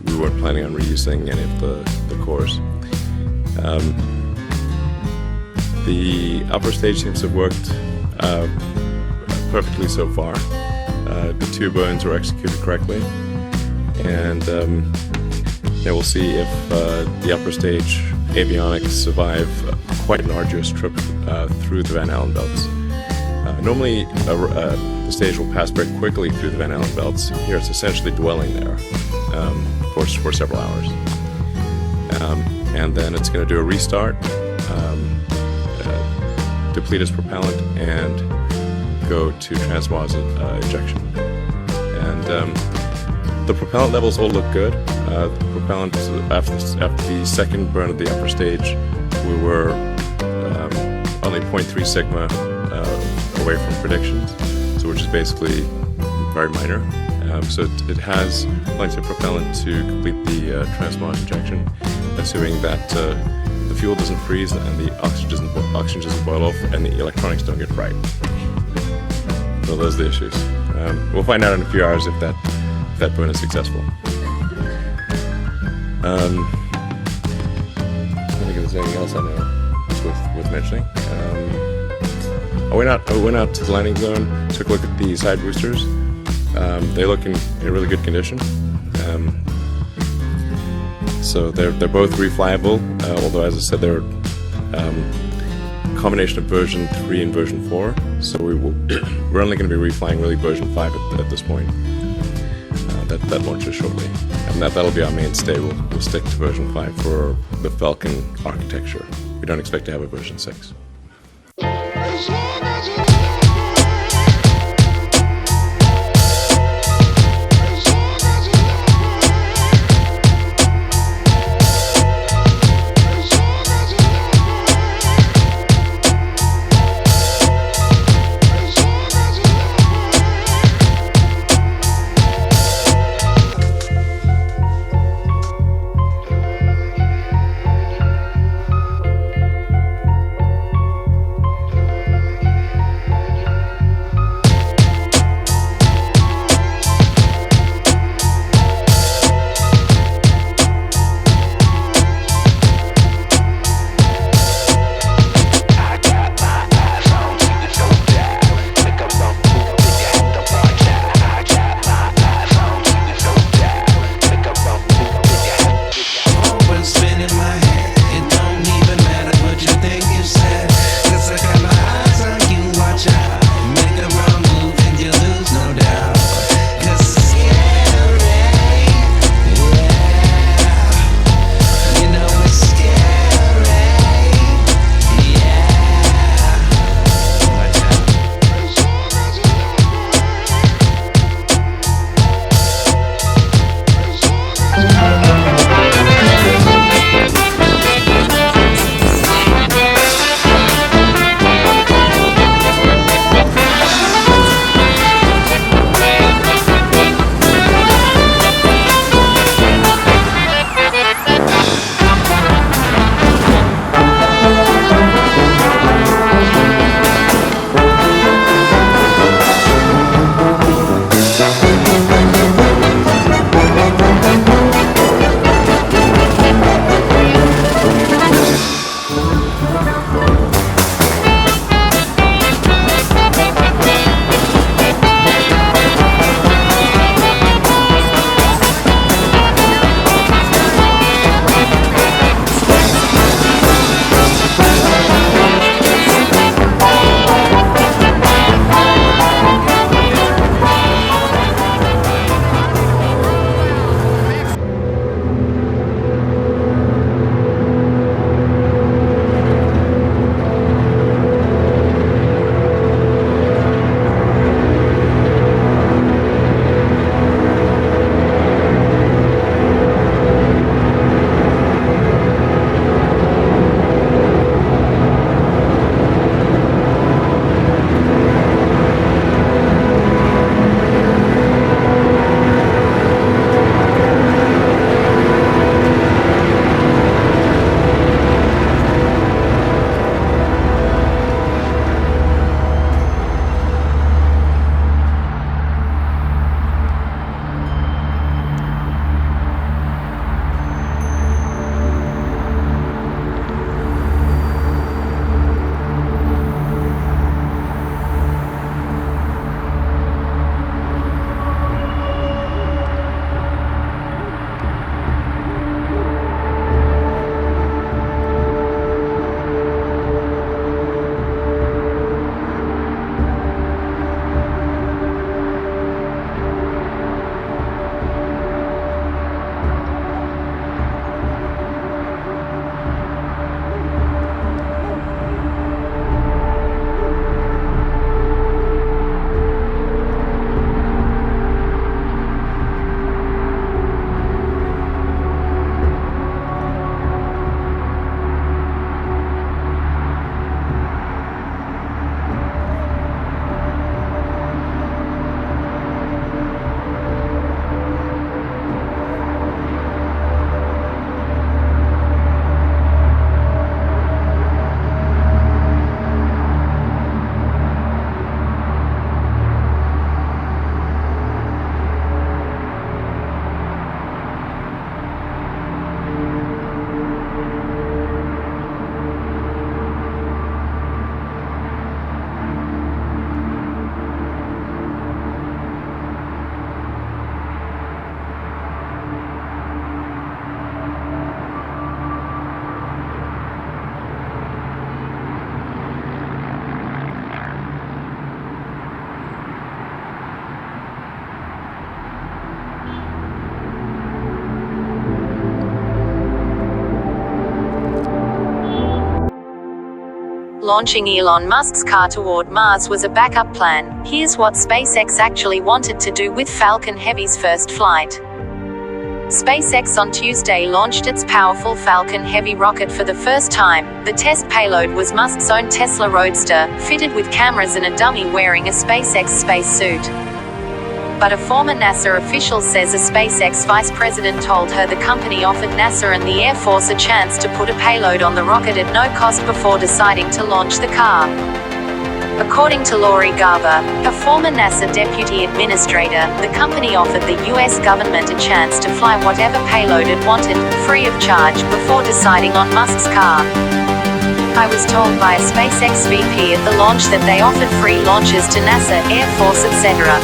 we weren't planning on reusing any of the cores. The upper stage seems to have worked perfectly so far. The two burns were executed correctly, and we'll see if the upper stage avionics survive quite an arduous trip through the Van Allen belts. Normally, the stage will pass very quickly through the Van Allen belts. Here, it's essentially dwelling there for several hours, and then it's going to do a restart, deplete its propellant, and go to transmos injection. And the propellant levels all look good. The propellant, after the second burn of the upper stage, we were only 0.3 sigma away from predictions, so which is basically very minor. So it has plenty of propellant to complete the transmos injection, assuming that the fuel doesn't freeze and the oxygen doesn't boil off and the electronics don't get fried. So those are the issues. We'll find out in a few hours if that burn is successful. I don't think there's anything else I know worth mentioning. I went out to the landing zone, took a look at the side boosters. They look in really good condition. So they're both reflyable, although, as I said, they're a combination of version 3 and version 4. So we're only going to be reflying really version 5 at this point. That launches shortly, and that'll be our mainstay. We'll stick to version 5 for the Falcon architecture. We don't expect to have a version 6. launching Elon Musk's car toward Mars was a backup plan. Here's what SpaceX actually wanted to do with Falcon Heavy's first flight. SpaceX on Tuesday launched its powerful Falcon Heavy rocket for the first time. The test payload was Musk's own Tesla Roadster, fitted with cameras and a dummy wearing a SpaceX spacesuit. But a former NASA official says a SpaceX vice president told her the company offered NASA and the Air Force a chance to put a payload on the rocket at no cost before deciding to launch the car. According to Lori Garver, a former NASA deputy administrator, the company offered the US government a chance to fly whatever payload it wanted, free of charge, before deciding on Musk's car. I was told by a SpaceX VP at the launch that they offered free launches to NASA, Air Force, etc.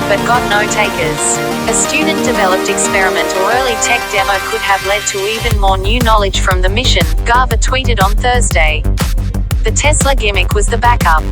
But got no takers. A student-developed experiment or early tech demo could have led to even more new knowledge from the mission, Garver tweeted on Thursday. The Tesla gimmick was the backup.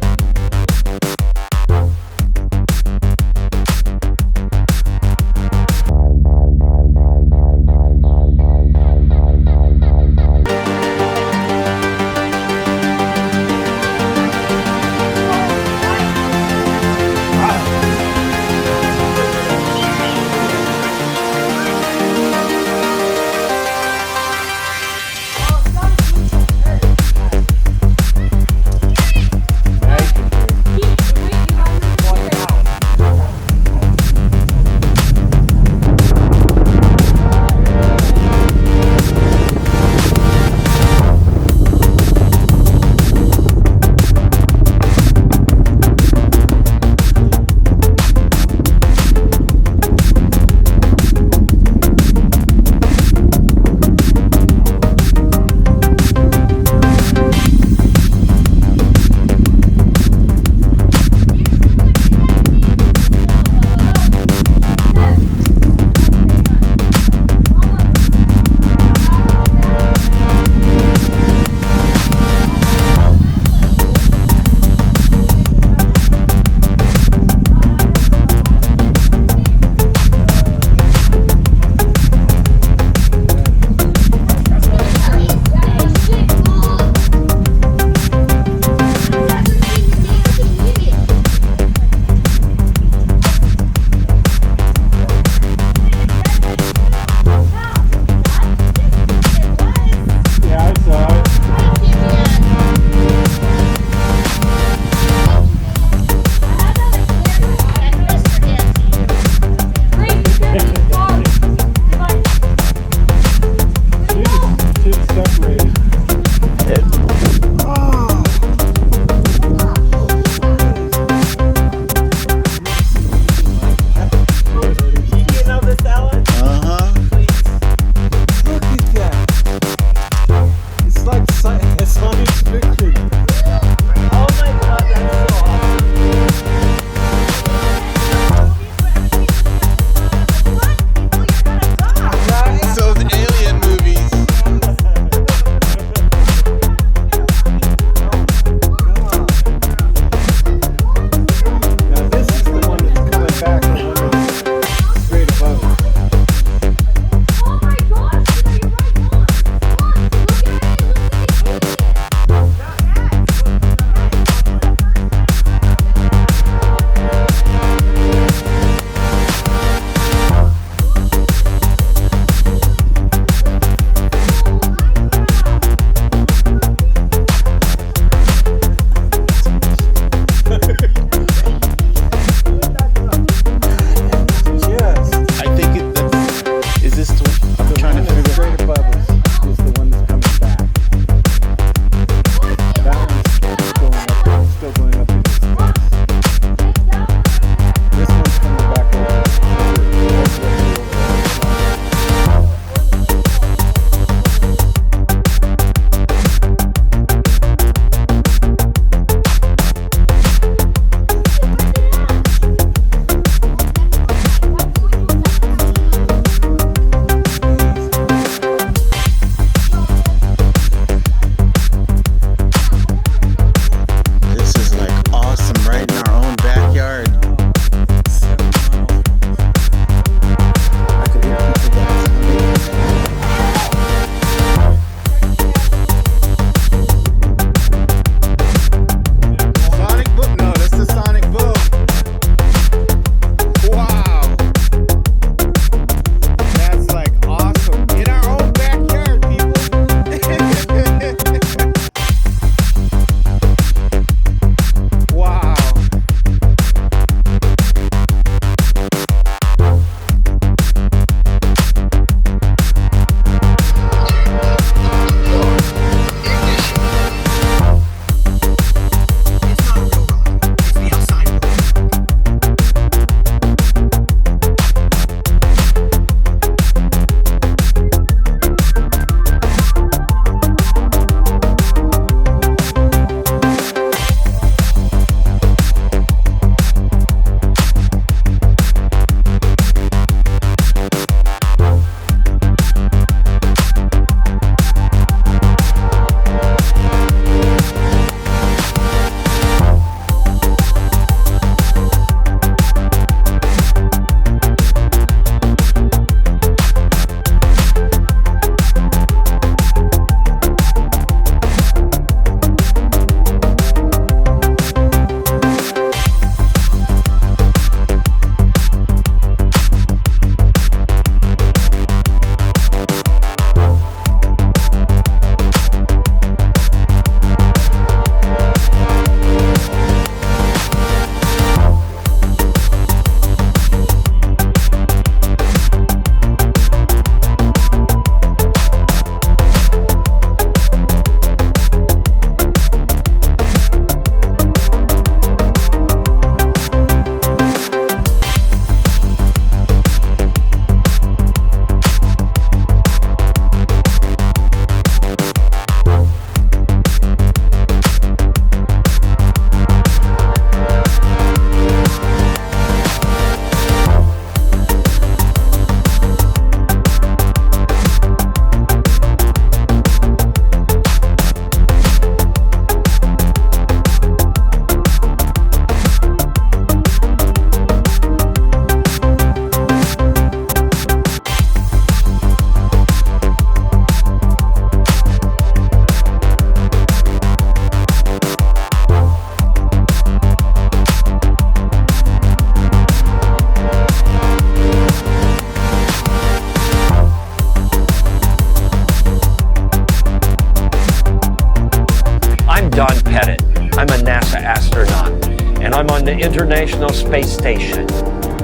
the International Space Station.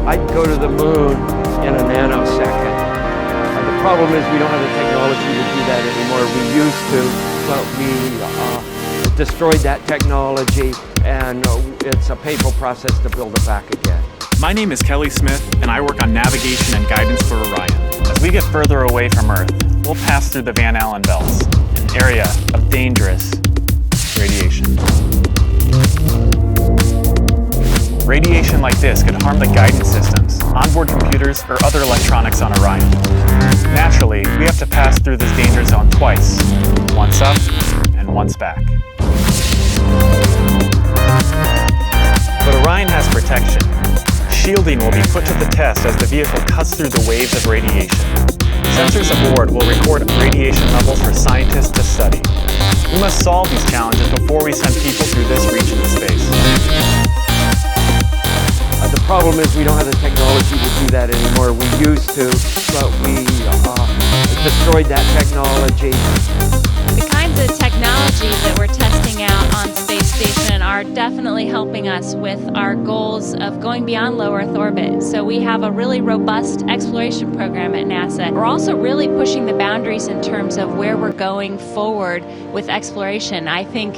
I'd go to the moon in a nanosecond. The problem is we don't have the technology to do that anymore. We used to, but we destroyed that technology, and it's a painful process to build it back again. My name is Kelly Smith, and I work on navigation and guidance for Orion. As we get further away from Earth, we'll pass through the Van Allen belts, an area of dangerous radiation. Radiation like this could harm the guidance systems, onboard computers, or other electronics on Orion. Naturally, we have to pass through this danger zone twice, once up and once back. But Orion has protection. Shielding will be put to the test as the vehicle cuts through the waves of radiation. Sensors aboard will record radiation levels for scientists to study. We must solve these challenges before we send people through this region of space. The problem is we don't have the technology to do that anymore. We used to, but we destroyed that technology. The kinds of technologies that we're testing out on Space Station are definitely helping us with our goals of going beyond low Earth orbit. So we have a really robust exploration program at NASA. We're also really pushing the boundaries in terms of where we're going forward with exploration. I think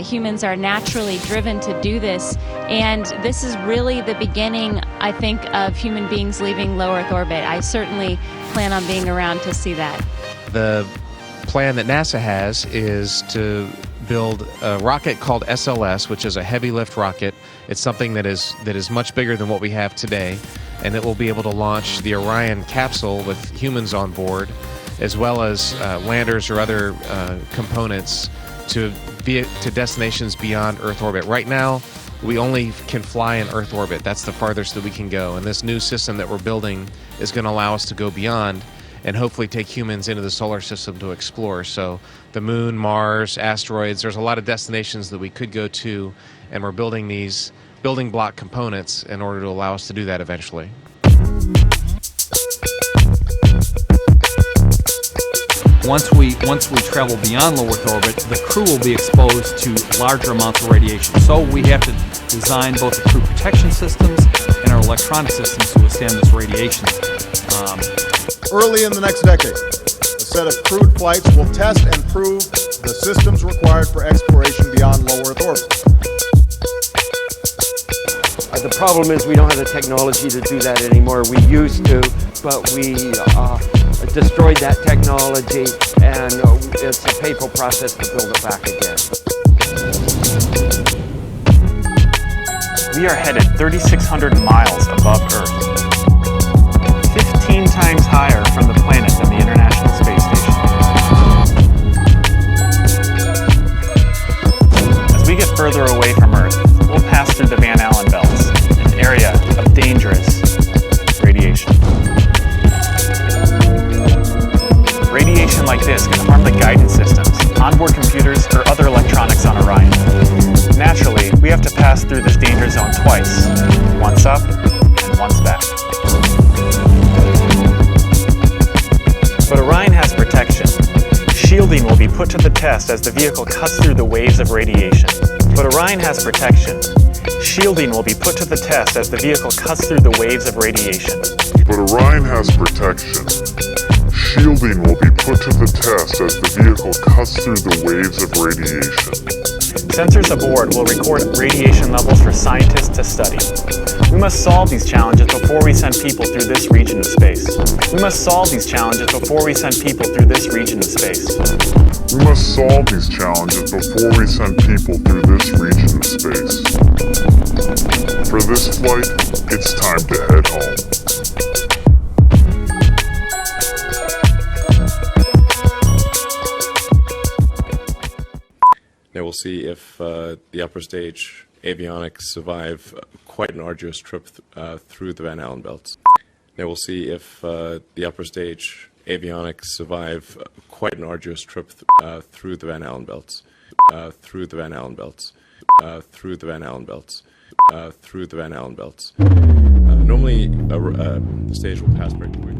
humans are naturally driven to do this, and this is really the beginning, I think, of human beings leaving low Earth orbit. I certainly plan on being around to see that. The plan that NASA has is to build a rocket called SLS, which is a heavy lift rocket. It's something that is much bigger than what we have today, and it will be able to launch the Orion capsule with humans on board, as well as landers or other components to destinations beyond Earth orbit. Right now, we only can fly in Earth orbit. That's the farthest that we can go, and this new system that we're building is going to allow us to go beyond and hopefully take humans into the solar system to explore. So the moon, Mars, asteroids, there's a lot of destinations that we could go to, and we're building these building block components in order to allow us to do that eventually. Once we travel beyond low Earth orbit, the crew will be exposed to larger amounts of radiation. So we have to design both the crew protection systems and our electronic systems to withstand this radiation. Early in the next decade, a set of crewed flights will test and prove the systems required for exploration beyond low Earth orbit. The problem is we don't have the technology to do that anymore. We used to, but we destroyed that technology, and it's a painful process to build it back again. We are headed 3,600 miles above Earth, 15 times higher from the planet than the International Space Station. As we get further away from Earth, we'll pass through the Van Allen belts, an area of dangerous radiation. Radiation like this can harm the guidance systems, onboard computers, or other electronics on Orion. Naturally, we have to pass through this danger zone twice, once up and once back. But Orion has protection. Shielding will be put to the test as the vehicle cuts through the waves of radiation. But Orion has protection. Shielding will be put to the test as the vehicle cuts through the waves of radiation. But Orion has protection. Shielding will be put to the test as the vehicle cuts through the waves of radiation. Sensors aboard will record radiation levels for scientists to study. We must solve these challenges before we send people through this region of space. We must solve these challenges before we send people through this region of space. We must solve these challenges before we send people through this region of space. For this flight, it's time to head home. Now we'll see if the upper stage avionics survive quite an arduous trip through the Van Allen belts. Now we'll see if the upper stage avionics survive quite an arduous trip through the Van Allen belts. Through the Van Allen belts. Through the Van Allen belts. Through the Van Allen belts. Normally, the stage will pass very quickly.